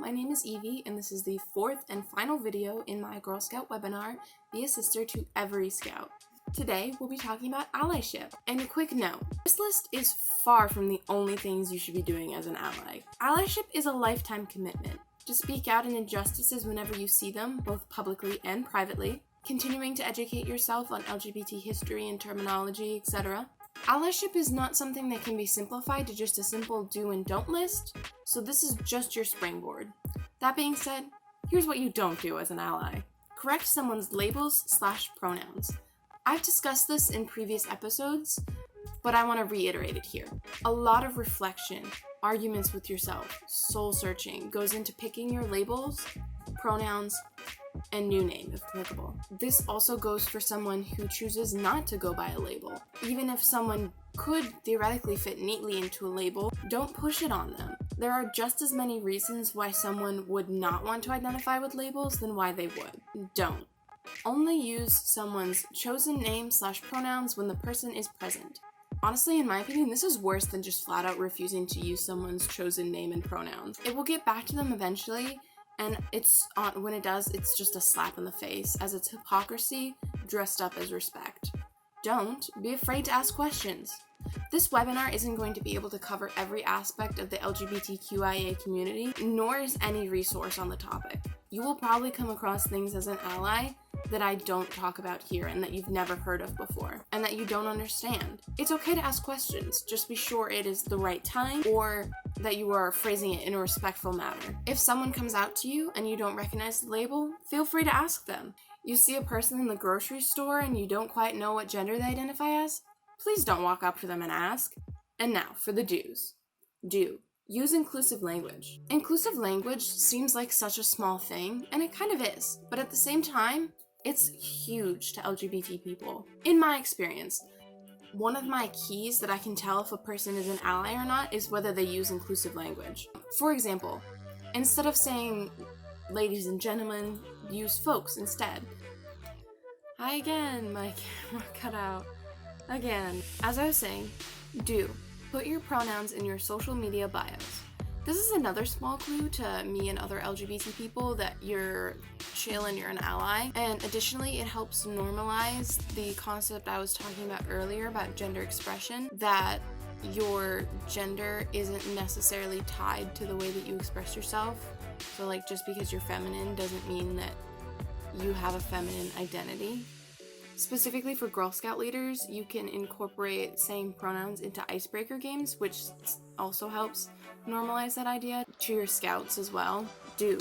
my name is Evie, and this is the fourth and final video in my Girl Scout webinar, Be a Sister to Every Scout. Today, we'll be talking about allyship. And a quick note, this list is far from the only things you should be doing as an ally. Allyship is a lifetime commitment to speak out in injustices whenever you see them, both publicly and privately, continuing to educate yourself on LGBT history and terminology, etc. Allyship is not something that can be simplified to just a simple do and don't list, so this is just your springboard. That being said, here's what you don't do as an ally. Correct someone's labels/pronouns. I've discussed this in previous episodes, but I want to reiterate it here. A lot of reflection, arguments with yourself, soul searching goes into picking your labels, pronouns, and new name if applicable. This also goes for someone who chooses not to go by a label. Even if someone could theoretically fit neatly into a label, don't push it on them. There are just as many reasons why someone would not want to identify with labels than why they would. Don't. Only use someone's chosen name/pronouns when the person is present. Honestly, in my opinion, this is worse than just flat out refusing to use someone's chosen name and pronouns. It will get back to them eventually, and when it does, it's just a slap in the face, as it's hypocrisy dressed up as respect. Don't be afraid to ask questions. This webinar isn't going to be able to cover every aspect of the LGBTQIA community, nor is any resource on the topic. You will probably come across things as an ally that I don't talk about here and that you've never heard of before, and that you don't understand. It's okay to ask questions, just be sure it is the right time or that you are phrasing it in a respectful manner. If someone comes out to you and you don't recognize the label, feel free to ask them. You see a person in the grocery store and you don't quite know what gender they identify as? Please don't walk up to them and ask. And now for the do's. Do. Use inclusive language. Inclusive language seems like such a small thing, and it kind of is, but at the same time, it's huge to LGBT people. In my experience, one of my keys that I can tell if a person is an ally or not is whether they use inclusive language. For example, instead of saying ladies and gentlemen, use folks instead. Hi again, my camera cut out. Again, as I was saying, do. Put your pronouns in your social media bios. This is another small clue to me and other LGBT people that you're chill and you're an ally. And additionally, it helps normalize the concept I was talking about earlier about gender expression, that your gender isn't necessarily tied to the way that you express yourself. So like just because you're feminine doesn't mean that you have a feminine identity. Specifically for Girl Scout leaders, you can incorporate saying pronouns into icebreaker games, which also helps normalize that idea to your scouts as well. Do.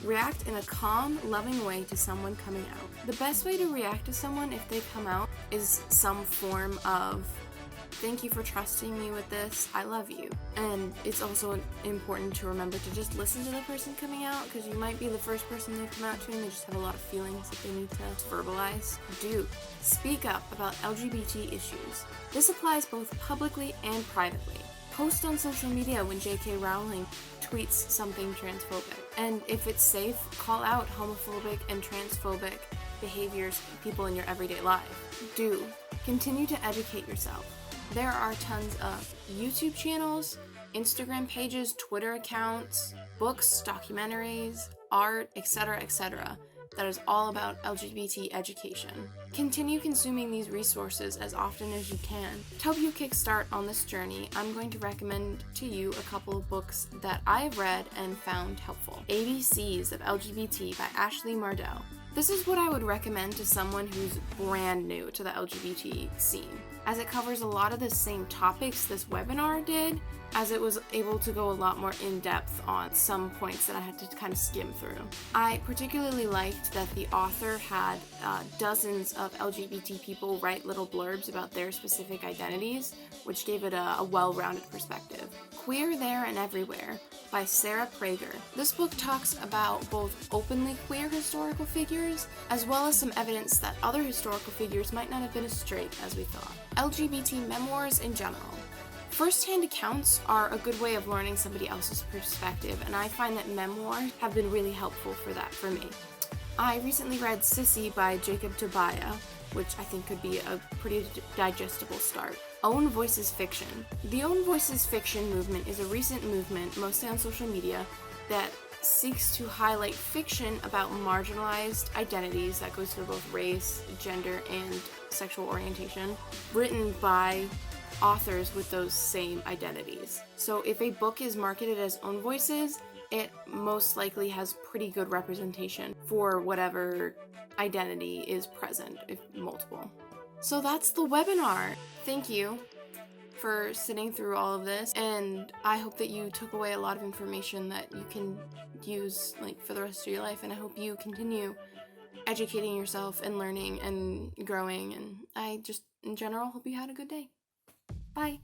React in a calm, loving way to someone coming out. The best way to react to someone if they come out is some form of, thank you for trusting me with this, I love you. And it's also important to remember to just listen to the person coming out, because you might be the first person they've come out to and they just have a lot of feelings that they need to verbalize. Do. Speak up about LGBT issues. This applies both publicly and privately. Post on social media when J.K. Rowling tweets something transphobic. And if it's safe, call out homophobic and transphobic behaviors of people in your everyday life. Do. Continue to educate yourself. There are tons of YouTube channels, Instagram pages, Twitter accounts, books, documentaries, art, etc., that is all about LGBT education. Continue consuming these resources as often as you can. To help you kickstart on this journey, I'm going to recommend to you a couple of books that I've read and found helpful. ABCs of LGBT by Ashley Mardell. This is what I would recommend to someone who's brand new to the LGBT scene, as it covers a lot of the same topics this webinar did, as it was able to go a lot more in-depth on some points that I had to kind of skim through. I particularly liked that the author had dozens of LGBT people write little blurbs about their specific identities, which gave it a well-rounded perspective. Queer There and Everywhere by Sarah Prager. This book talks about both openly queer historical figures, as well as some evidence that other historical figures might not have been as straight as we thought. LGBT memoirs in general. First-hand accounts are a good way of learning somebody else's perspective, and I find that memoirs have been really helpful for that for me. I recently read Sissy by Jacob Tobiah, which I think could be a pretty digestible start. Own Voices Fiction. The Own Voices Fiction movement is a recent movement, mostly on social media, that seeks to highlight fiction about marginalized identities that goes for both race, gender, and sexual orientation, written by authors with those same identities. So if a book is marketed as Own Voices, it most likely has pretty good representation for whatever identity is present, if multiple. So that's the webinar. Thank you for sitting through all of this, and I hope that you took away a lot of information that you can use for the rest of your life, and I hope you continue educating yourself and learning and growing, and I just in general hope you had a good day. Bye.